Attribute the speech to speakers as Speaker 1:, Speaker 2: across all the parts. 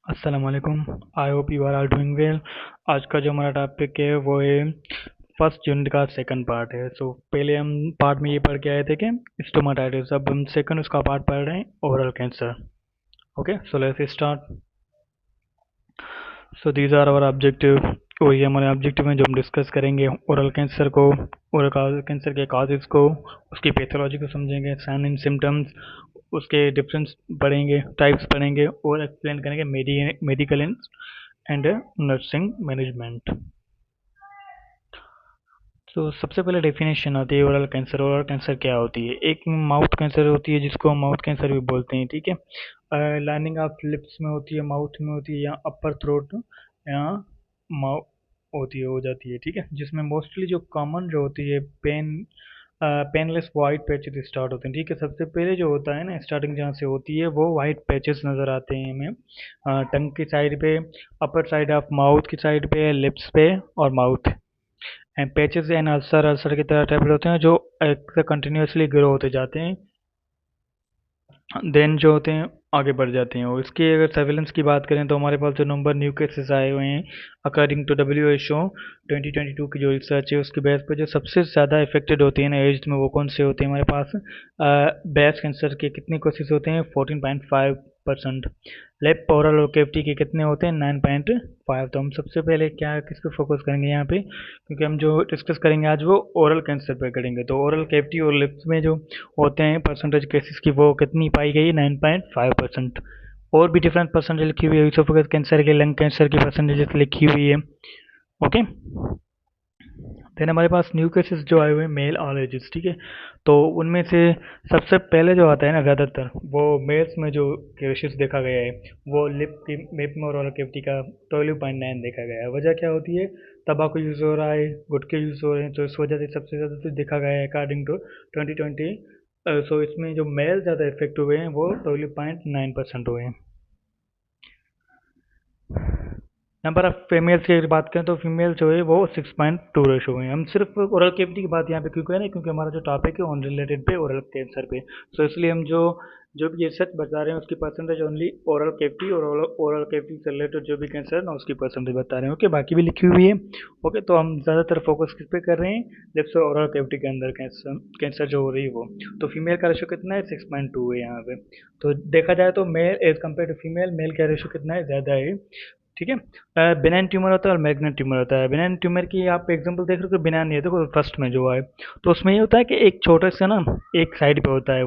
Speaker 1: अस्सलाम वालेकुम। I hope you are all doing well. आज का जो हमारा टॉपिक है वो है फर्स्ट यूनिट का सेकंड पार्ट है। पहले हम पार्ट में ये पढ़ के आए थे कि स्टोमाटाइटिस, अब हम सेकंड उसका पार्ट पढ़ रहे हैं, oral cancer. Okay, so let's start. So these are our objective. वही हमारे ऑब्जेक्टिव में जो हम डिस्कस करेंगे ओरल कैंसर को, ओरल कैंसर के काजेज को, उसकी पैथोलॉजी को समझेंगे, साइन एंड सिम्टम्स, उसके डिफरेंस पढ़ेंगे, टाइप्स पढ़ेंगे और एक्सप्लेन करेंगे मेडिकल एंड नर्सिंग मैनेजमेंट। तो सबसे पहले डेफिनेशन आती है ओरल कैंसर। ओरल कैंसर क्या होती है? एक माउथ कैंसर होती है जिसको हम माउथ कैंसर भी बोलते हैं, ठीक है। लाइनिंग ऑफ लिप्स में होती है, माउथ में होती है, या अपर थ्रोट या माउथ होती है, हो जाती है, ठीक है। जिसमें मोस्टली जो कॉमन जो होती है पेनलेस वाइट पैचेस स्टार्ट होते हैं, ठीक है। सबसे पहले जो होता है ना, स्टार्टिंग जहाँ से होती है वो वाइट पैचेस नज़र आते हैं हमें टंग की साइड पे, अपर साइड ऑफ माउथ की साइड पे, लिप्स पे और mouth. And patches and ulcer ulcer की तरह टैबलेट होते हैं जो कंटिन्यूसली ग्रो होते जाते हैं, देन जो होते हैं आगे बढ़ जाते हैं। और इसकी अगर सर्विलेंस की बात करें तो हमारे पास जो नंबर न्यू केसेस आए हुए हैं अकॉर्डिंग टू WHO 2022 की जो रिसर्च है उसकी बेस पे, जो सबसे ज़्यादा इफेक्टेड होती है ना एज में, वो कौन से होते हैं हमारे पास? ब्रेस्ट कैंसर के कितने केसेस होते हैं? 14.5%। लेफ्ट ओरल और कैविटी के कितने होते हैं? 9.5। तो हम सबसे पहले क्या किस पे फोकस करेंगे यहाँ पे, क्योंकि हम जो डिस्कस करेंगे आज वो ओरल कैंसर पे करेंगे। तो ओरल कैविटी और लिप्स में जो होते हैं परसेंटेज केसेस की, वो कितनी पाई गई? 9.5%। और भी डिफरेंट परसेंटेज लिखी हुई है, इसोफेगस कैंसर के, लंग कैंसर की परसेंटेज लिखी हुई है। ओके, देन हमारे पास न्यू केसेस जो आए हुए हैं मेल ऑल एजेस, ठीक है। तो उनमें से सबसे पहले जो आता है ना ज़्यादातर, वो मेल्स में जो केसेस देखा गया है वो लिप में और ओरल कैविटी का 12.9 देखा गया है। वजह क्या होती है? तंबाकू यूज़ हो रहा है, गुटखे यूज़ हो रहे हैं, तो इस वजह से सबसे ज़्यादा तो देखा गया है अकॉर्डिंग टू 2020। सो इसमें जो मेल ज़्यादा इफेक्ट हुए हैं वो 12.9% हुए हैं। नंबर ऑफ फीमेल्स की अगर बात करें तो फीमेल जो है वो 6.2 रेशो है। हम सिर्फ ओरल कैविटी की बात यहाँ पे क्यों करें, क्योंकि हमारा जो टॉपिक है ऑन रिलेटेड पे ओरल कैंसर पे। सो इसलिए हम जो जो भी रिसर्च बता रहे हैं उसकी परसेंटेज ओनली ओरल कैविटी और ओरल कैविटी से रिलेटेड जो भी कैंसर है ना उसकी परसेंटेज बता रहे हैं। ओके, बाकी भी लिखी हुई है। ओके, तो हम ज़्यादातर फोकस किस पे कर रहे हैं? लिप्स और ओरल कैविटी के अंदर कैंसर कैंसर जो हो रही है वो। तो फीमेल का रेशो कितना है? 6.2 है यहाँ पे। तो देखा जाए तो male as compare to female, male का रेशो कितना है? ज़्यादा है, ठीक है। बिनाइन ट्यूमर होता है और मैग्नेट ट्यूमर होता है। बिनाइन ट्यूमर की आप एग्जांपल देख रहे हो, बिनाइन नहीं है, देखो फर्स्ट में जो है तो उसमें ये होता है कि एक छोटे से ना एक साइड पे होता है,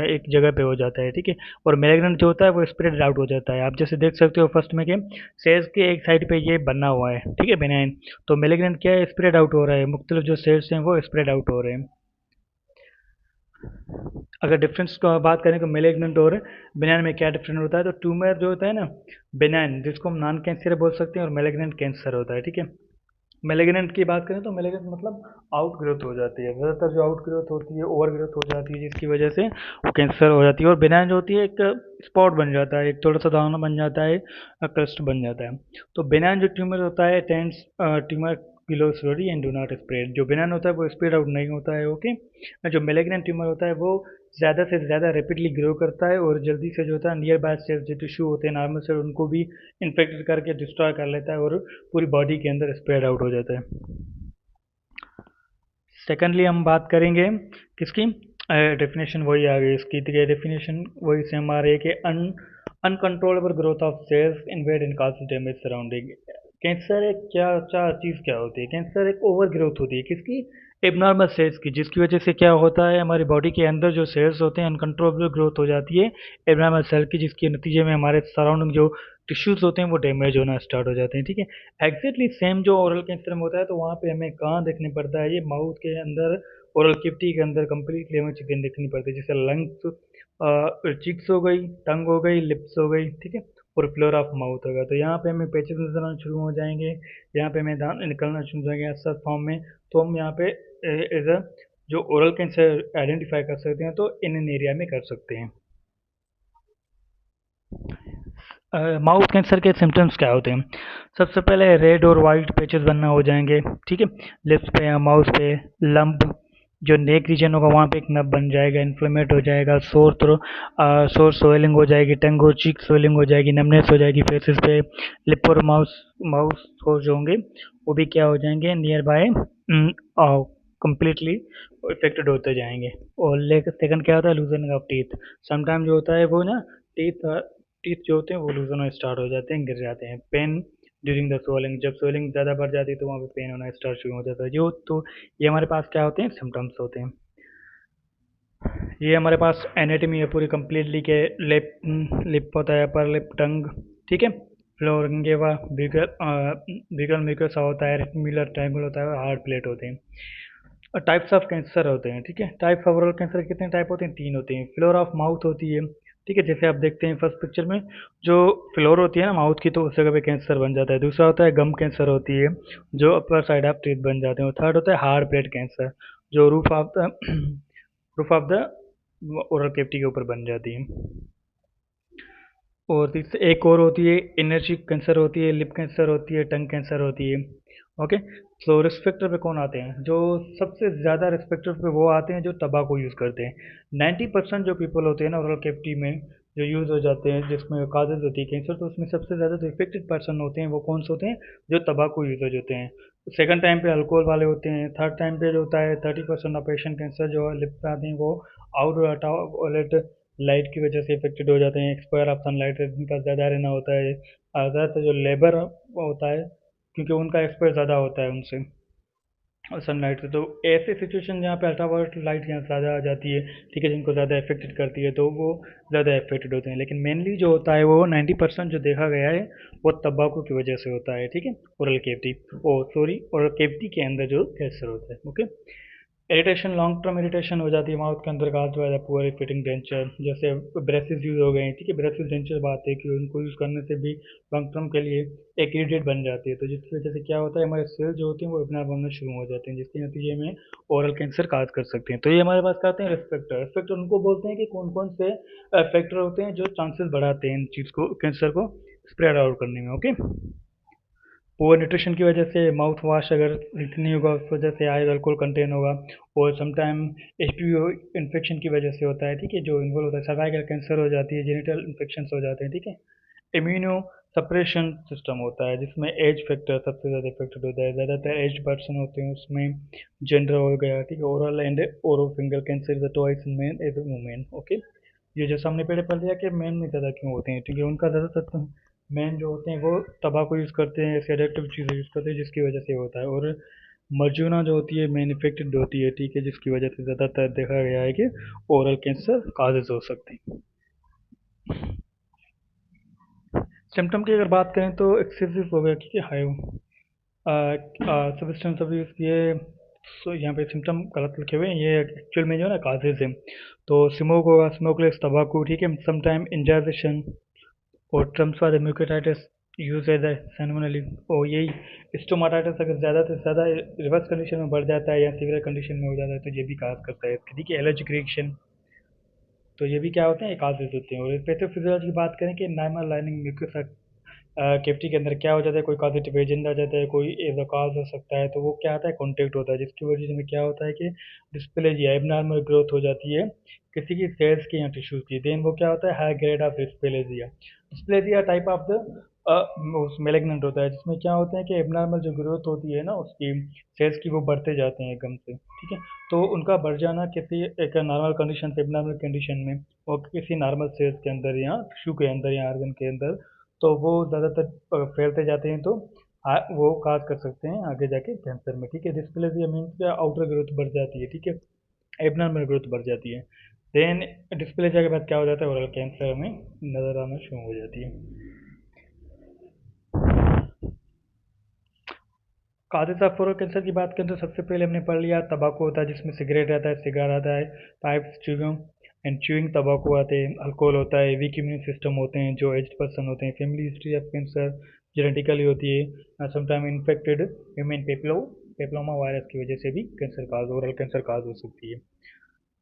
Speaker 1: एक जगह पे हो जाता है, ठीक है। और मैग्नेट जो होता है वो स्प्रेड आउट हो जाता है। आप जैसे देख सकते हो फर्स्ट में कि सेल्स के एक साइड पे ये बना हुआ है, ठीक है, बिनाइन। तो मैग्नेट क्या है? स्प्रेड आउट हो रहा है, मुख्तलिफ जो सेल्स हैं वो स्प्रेड आउट हो रहे हैं। अगर डिफरेंस को बात करें तो मेलिग्नेंट और बेनाइन में क्या डिफरेंस होता है, तो ट्यूमर जो होता है ना बेनाइन, जिसको हम नॉन कैंसर बोल सकते हैं, और मेलिग्नेंट कैंसर होता है, ठीक है। मेलिग्नेंट की बात करें तो मेलिग्नेंट मतलब आउट ग्रोथ हो जाती है, ज़्यादातर जो आउट ग्रोथ होती है ओवर ग्रोथ हो जाती है, जिसकी वजह से वो कैंसर हो जाती है। और बेनाइन जो होती है एक स्पॉट बन जाता है, एक थोड़ा सा दाना बन जाता है, क्रस्ट बन जाता है। तो बेनाइन जो ट्यूमर होता है tends tumour below slowly and do not spread. जो बेनाइन होता है वो स्प्रेड आउट नहीं होता है, ओके। जो मेलिग्नेंट ट्यूमर होता है वो ज़्यादा से ज़्यादा रैपिडली ग्रो करता है और जल्दी से जो होता है नियर बाय सेल्स जो टिश्यू होते हैं नॉर्मल सेल उनको भी इन्फेक्ट करके डिस्ट्रॉय कर लेता है और पूरी बॉडी के अंदर स्प्रेड आउट हो जाता है। सेकेंडली हम बात करेंगे किसकी? डेफिनेशन वही आ गई इसकी, तो ये डेफिनेशन वही सेम आ रही है कि uncontrollable growth of cells invade in cause damage surrounding. Cancer एक क्या क्या चीज़ क्या होती है? कैंसर एक ओवर ग्रोथ होती है किसकी? एबनॉर्मल सेल्स की, जिसकी वजह से क्या होता है हमारी बॉडी के अंदर जो सेल्स होते हैं अनकंट्रोलेबल ग्रोथ हो जाती है एबनॉर्मल सेल की, जिसके नतीजे में हमारे सराउंडिंग जो टिश्यूज होते हैं वो डैमेज होना स्टार्ट हो जाते हैं, ठीक है। एग्जैक्टली सेम जो ओरल कैंसर में होता है, तो वहाँ पे हमें कहाँ देखने पड़ता है? ये माउथ के अंदर, ओरल कैविटी के अंदर कंप्लीटली हमें चिकन देखनी पड़ती है, जैसे लंग्स, चिक्स हो गई, टंग हो गई, लिप्स हो गई, ठीक है। और फ्लोर ऑफ माउथ होगा, तो यहाँ पे हमें पैचेस नजर आना शुरू हो जाएंगे, यहाँ पे हमें दांत निकलना शुरू हो जाएंगे ऐसा फॉर्म में। तो हम यहाँ पे एज अ जो ओरल कैंसर आइडेंटिफाई कर सकते हैं तो इन एरिया में कर सकते हैं। माउथ कैंसर के सिम्टम्स क्या होते हैं? सबसे पहले रेड और वाइट पैचेस बनना हो जाएंगे, ठीक है, लिप्स पे या माउथ पे, लंप, जो नेक रीजन होगा वहाँ पे एक नब बन जाएगा, इन्फ्लेमेट हो जाएगा, सोर स्वेलिंग हो जाएगी, टंग और चीक स्वेलिंग हो जाएगी, नमनेस हो जाएगी फेसेस पे, लिप और माउथ सोर जो होंगे वो भी क्या हो जाएंगे, नियर बाय कंप्लीटली इफेक्टेड होते जाएंगे। और सेकंड क्या होता है, लूजनिंग ऑफ टीथ। समटाइम जो होता है वो ना टीथ टीथ जो होते हैं वो लूजन होना स्टार्ट हो जाते हैं, गिर जाते हैं। पेन ड्यूरिंग द सोलिंग, जब सोलिंग ज़्यादा बढ़ जाती है तो वहाँ पे पेन होना स्टार्ट शुरू हो जाता है। जो तो ये हमारे पास क्या होते हैं, सिम्टम्स होते हैं। ये हमारे पास एनाटमी है पूरी कंप्लीटली के लिप लिप होता है, अपर लिप, टंग, ठीक है, फ्लोरिंगेवा, बिगल म्यूकसा होता है, रेक्टैंगुलर ट्रायंगल होता है, हार्ड प्लेट होते हैं। और टाइप्स ऑफ कैंसर होते हैं, ठीक है। टाइप ऑफ ओरल कैंसर कितने टाइप होते हैं, 3 होते हैं। फ्लोर ऑफ माउथ होती है, ठीक है, जैसे आप देखते हैं फर्स्ट पिक्चर में जो फ्लोर होती है ना माउथ की, तो उस जगह पे कैंसर बन जाता है। दूसरा होता है गम कैंसर होती है, जो अपर साइड ऑफ टीथ बन जाते हैं। और थर्ड होता है हार्ड प्लेट कैंसर, जो roof of the oral cavity के ऊपर बन जाती है। और तीसरी एक और होती है इनर चीक कैंसर होती है, लिप कैंसर होती है, टंग कैंसर होती है। ओके, तो रिस्क फैक्टर पे कौन आते हैं, जो सबसे ज़्यादा रिस्क फैक्टर पे वो आते हैं जो तंबाकू यूज़ करते हैं। 90% जो पीपल होते हैं ना ओरल कैविटी में जो यूज़ हो जाते हैं, जिसमें काजेज होती है कैंसर, तो उसमें सबसे ज़्यादा जो इफेक्टेड पर्सन होते हैं वो कौन से होते हैं, जो तंबाकू यूज़र्स होते हैं। सेकंड टाइम पे अल्कोहल वाले होते हैं। थर्ड टाइम पे जो होता है 30% ऑफ पेशेंट कैंसर जो लिप पे आते हैं वो आउट लाइट की वजह से इफेक्टेड हो जाते हैं। एक्सपायर ऑफ सनलाइट जिनका ज़्यादा रहना होता है, ज़्यादातर जो लेबर होता है क्योंकि उनका एक्सपायर ज़्यादा होता है उनसे सनलाइट से। तो ऐसे सिचुएशन जहाँ पे अल्ट्रावायलेट लाइट यहाँ ज़्यादा आ जाती है, ठीक है, जिनको ज़्यादा इफेक्टेड करती है, तो वो ज़्यादा इफेक्टेड होते हैं। लेकिन मेनली जो होता है वो 90% जो देखा गया है वो तंबाकू की वजह से होता है, ठीक है। ओरल कैविटी, ओ सॉरी, ओरल कैविटी के अंदर जो कैंसर होता है। Okay, irritation, long term irritation हो जाती है माउथ के अंदर का जो है पुअर फिटिंग डेंचर, जैसे ब्रेसेस यूज हो गए हैं, ठीक है, ब्रेसेस डेंचर बात है कि उनको यूज़ करने से भी लॉन्ग टर्म के लिए एक इरिटेट बन जाती है, तो जिसकी वजह से क्या होता है हमारे सेल्स जो होते हैं वो अपना बनना शुरू हो जाते हैं, जिसके नतीजे में ओरल कैंसर काज कर सकते हैं। तो ये हमारे पास कहते हैं रिस्पेक्टर। रिस्पेक्टर उनको बोलते हैं कि कौन कौन से फैक्टर होते हैं जो चांसेस बढ़ाते हैं इन चीज़ को, कैंसर को स्प्रेड आउट करने में। ओके, पुअर न्यूट्रिशन की वजह से माउथ वॉश अगर नहीं होगा उस वजह से आयरन अल्कोहल कंटेन होगा। और समटाइम एचपीवी इन्फेक्शन की वजह से होता है, ठीक है, जो इन्वॉल्व होता है, सर्वाइकल कैंसर हो जाती है, जेनिटल इन्फेक्शन हो जाते हैं, ठीक है। इम्यूनो सप्रेशन सिस्टम होता है जिसमें एज फैक्टर सबसे ज़्यादा इफेक्टेड होता है, ज़्यादातर एज पर्सन होते हैं उसमें। जेंडर हो गया, ठीक है, oral and oropharyngeal cancer is twice in men as women. Okay, ये जो हमने पहले पढ़ लिया कि मेन में ज़्यादा क्यों होते हैं, ठीक है, उनका ज़्यादातर मेन जो होते हैं वो तंबाकू यूज़ करते हैं, सेडेक्टिव चीज़ें यूज़ करते हैं, जिसकी वजह से होता है। और मर्जूना जो होती है मेन इफेक्टेड होती है, ठीक है, जिसकी वजह से ज़्यादातर देखा गया है कि ओरल कैंसर काजेज हो सकते हैं। सिम्टम की अगर बात करें तो एक्सेसिव हो गया, ठीक है, हाई सब्सटेंस अब्यूज, ये यहाँ पे सिम्टम गलत लिखे हुए हैं, ये एक्चुअल में जो है ना काजेज है। तो स्मोक होगा, स्मोकलेस तंबाकू, ठीक है, समटाइम इंजाइजेशन और ट्रम्प्स वाले म्यूकेटाइटिस यूज एज सैनमोनली। और यही स्टोमाटाइटिस अगर ज़्यादा से ज़्यादा रिवर्स कंडीशन में बढ़ जाता है या सीवियर कंडीशन में हो जाता है तो ये भी काज करता है, ठीक है। एलर्जिक रिएक्शन, तो ये भी क्या होते हैं, काजेज होते हैं। और पैथोफिजियोलॉजी की बात करें कि नॉर्मल लाइनिंग म्यूकस कैविटी के अंदर क्या हो जाता है, कोई कॉजेटिव एजेंट आ जाता है, कोई एज कॉज हो सकता है, तो वो क्या आता है, कॉन्टेक्ट होता है, जिसकी वजह से क्या होता है कि डिस्प्लेजिया, एबनॉर्मल ग्रोथ हो जाती है किसी की सेल्स की या टिश्यूज की। देन वो क्या होता है, high grade of dysplasia. Dysplasia type of the malignant होता है, जिसमें क्या होता है कि एबनॉर्मल जो ग्रोथ होती है ना उसकी सेल्स की, वो बढ़ते जाते हैं एकदम से, ठीक है। तो उनका बढ़ जाना किसी एक नॉर्मल कंडीशन से एबनॉर्मल कंडीशन में और किसी नॉर्मल सेल्स के अंदर या टिश्यू के अंदर या ऑर्गन के अंदर, तो वो ज़्यादातर फैलते जाते हैं, तो वो काज कर सकते हैं आगे जाके कैंसर में, ठीक है। डिस्प्लेसिया मीन्स आउटर ग्रोथ बढ़ जाती है, ठीक है, एबनॉर्मल ग्रोथ बढ़ जाती है। देन डिस्प्लेसिया के बाद क्या हो जाता है, ओरल कैंसर में नज़र आना शुरू हो जाती है। काजेज ऑफ ओरल कैंसर की बात करें तो सबसे पहले हमने पढ़ लिया तंबाकू होता है, जिसमें सिगरेट आता है, सिगार आता है, पाइप्स, च्युइंग एंड च्युइंग तंबाकू आते हैं। अल्कोहल होता है, वीक इम्यून सिस्टम होते हैं जो एज्ड पर्सन होते हैं, family history of cancer genetically होती है, sometime infected human papilloma virus की वजह से भी कैंसर काज, ओरल कैंसर काज हो सकती है।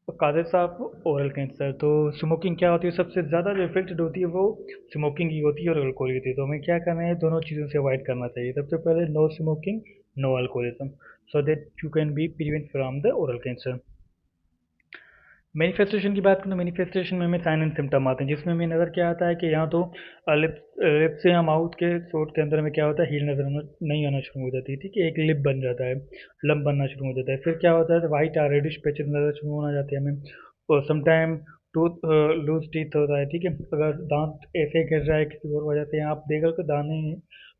Speaker 1: तो काजेज ऑफ ओरल कैंसर, तो स्मोकिंग क्या होती है, सबसे ज़्यादा जो इफेक्टेड होती है वो स्मोकिंग ही होती है और अल्कोहल होती है। तो हमें क्या करना है, दोनों चीज़ों से अवॉइड करना चाहिए। सबसे पहले no smoking, no alcoholism, so that you can be prevent from the oral cancer. Manifestation की बात करें तो मैनिफेस्टेशन में हमें साइन एंड सिम्टम आते हैं, जिसमें हमें नज़र क्या आता है कि यहाँ तो लिप से या माउथ के थ्रोट के अंदर में क्या होता है, हील नज़र नहीं आना शुरू हो जाती है, ठीक है, एक लिप बन जाता है, लम्ब बनना शुरू हो जाता है। फिर क्या होता है, वाइट रेडिश पैचेस नज़र शुरू होना जाते हैं हमें। और समटाइम टूथ लूज टीथ होता है, ठीक है, अगर दांत ऐसे गिर रहा है किसी और वजह से, आप देखो कि दाने हैं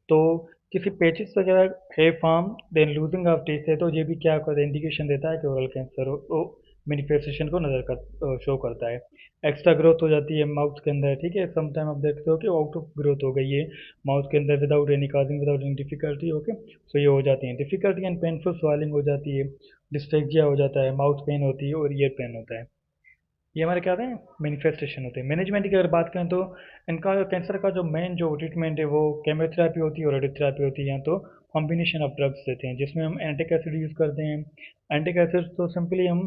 Speaker 1: तो किसी पेचिस वगैरह है form, then losing of teeth है, तो ये भी क्या करता है, इंडिकेशन देता है कि ओरल कैंसर हो, मैनिफेस्टेशन को नज़र कर शो करता है। एक्स्ट्रा ग्रोथ हो जाती है माउथ के अंदर, ठीक है, समटाइम आप देखते हो कि आउट ऑफ ग्रोथ हो गई है माउथ के अंदर without any causing, without any difficulty, okay. So ये हो जाती है डिफिकल्टी एंड पेनफुल स्वेलिंग हो जाती है, डिस्फेक्जिया हो जाता है, माउथ पेन होती है और ईयर पेन होता है। ये हमारे क्या होते हैं, मैनिफेस्टेशन होते हैं। मैनेजमेंट की अगर बात करें तो इनका कैंसर का जो मेन जो ट्रीटमेंट है वो केमोथेरेपी होती है और रेडियोथेरेपी होती है, या तो कॉम्बिनेशन ऑफ ड्रग्स देते हैं, जिसमें हम एंटिक एसिड यूज़ करते हैं। एंटिक एसिड तो सिंपली हम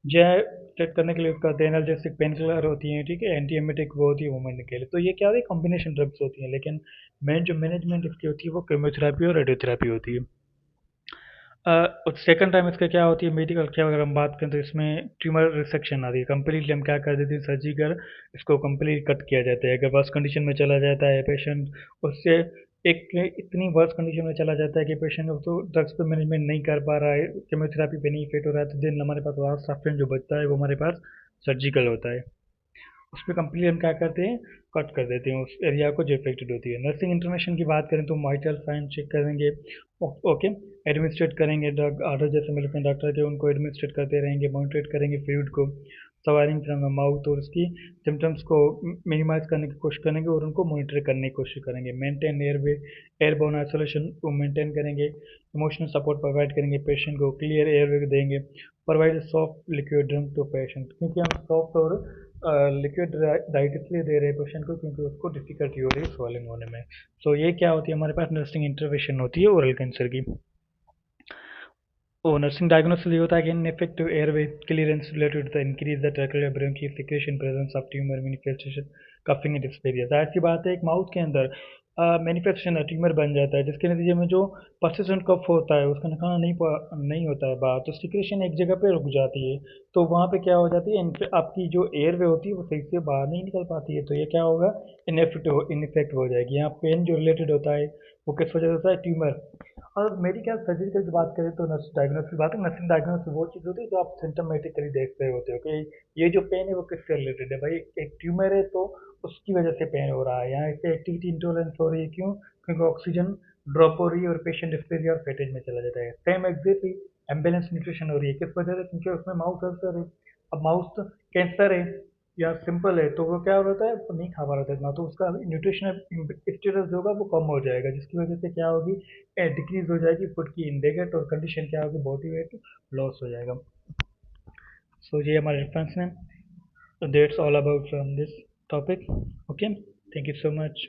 Speaker 1: जय सेट करने के लिए यूज़ करते हैं, एनाल्जेसिक पेन किलर होती हैं, ठीक है, एंटी एमेटिक वो होती है वुमेन के लिए। तो ये क्या होती है, कॉम्बिनेशन ड्रग्स होती हैं, लेकिन मेन जो मैनेजमेंट इसकी होती है वो केमोथेरेपी और रेडियोथेरेपी होती है। और सेकंड टाइम इसका क्या होती है, मेडिकल क्या, अगर हम बात करें तो इसमें ट्यूमर रिसेक्शन आती है, कम्प्लीटली हम क्या कर देते हैं, सर्जिकल इसको कम्प्लीट कट किया जाता है। अगर वर्स कंडीशन में चला जाता है पेशेंट, उससे एक इतनी वर्स कंडीशन में चला जाता है कि पेशेंट तो ड्रग्स पे मैनेजमेंट नहीं कर पा रहा है, केमोथेरेपी पे नहीं फिट हो रहा है, तो देन हमारे पास लास्ट ऑप्शन जो बचता है वो हमारे पास सर्जिकल होता है। उसमें कंप्लीट हम क्या करते हैं, कट कर देते हैं उस एरिया को जो इफेक्टेड होती है। नर्सिंग इंटरवेंशन की बात करें तो वाइटल साइन चेक करेंगे, ओके, एडमिनिस्ट्रेट करेंगे, ड्रग ऑर्डर जैसे मिलते हैं डॉक्टर के उनको एडमिनिस्ट्रेट करते रहेंगे, मॉनिटरेट करेंगे फ्लूइड को, सवारिंग फ्रॉम द माउथ, और उसकी सिम्टम्स को मिनिमाइज करने की कोशिश करेंगे और उनको मॉनिटर करने की कोशिश करेंगे। मेंटेन एयरवे, एयरबोर्न आइसोलेशन को मेंटेन करेंगे, इमोशनल सपोर्ट प्रोवाइड करेंगे, पेशेंट को क्लियर एयरवे देंगे, provide soft liquid drink to patient, क्योंकि हम सॉफ्ट और लिक्विड डाइट इसलिए दे रहे हैं पेशेंट को क्योंकि उसको डिफिकल्टी हो रही है swallowing होने में। सो ये क्या होती है, हमारे पास नर्सिंग इंटरवेंशन होती है ओरल कैंसर की। और नर्सिंग डायग्नोसिस ये होता है कि infective airway clearance related to the increase the tracheal bronchi secretion presence of tumour manifestation coughing and dyspnoea. जाहिर सी बात है, एक माउथ के अंदर मैनिफेस्टेशन ट्यूमर बन जाता है, जिसके नतीजे में जो पर्सिस्टेंट कफ होता है उसका निकालना नहीं होता है बाहर, तो सिक्रेशन एक जगह पे रुक जाती है, तो वहाँ पे क्या हो जाती है, आपकी जो एयरवे होती है वो सही से बाहर नहीं निकल पाती है, तो ये क्या होगा, इनफेक्ट हो जाएगी। यहाँ पेन जो रिलेटेड होता है वो किस वजह से होता है, ट्यूमर। और मेडिकल सर्जरी की बात करें तो नर्स डायग्नोसिस की बात है, नर्सिंग डायग्नोसिस वो चीज़ होती है जो आप सिम्टमेटिकली देख रहे होते हो कि ये जो पेन है वो किससे रिलेटेड है, भाई एक ट्यूमर है तो उसकी वजह से पेन हो रहा है, यहाँ इसे एक्टिविटी इंटॉलरेंस हो रही है, क्यों, क्योंकि ऑक्सीजन ड्रॉप हो रही है और पेशेंट डिस्पेरिया और फेटेज में चला जाता है। सेम एग्जैक्टली एम्बेलेंस न्यूट्रिशन हो रही है, किस वजह से, क्योंकि उसमें माउथ अल्सर है। अब माउथ कैंसर है या सिंपल है तो वो क्या होता है, वो नहीं खा पा रहा था इतना, तो उसका न्यूट्रिशनल स्टेटस जो होगा वो कम हो जाएगा, जिसकी वजह से क्या होगी, डिक्रीज हो जाएगी फूड की इनटेक, और कंडीशन क्या होगी, बॉडी वेट लॉस हो जाएगा। सो ये हमारे रेफरेंस है, so that's all about from this topic, okay, thank you so much।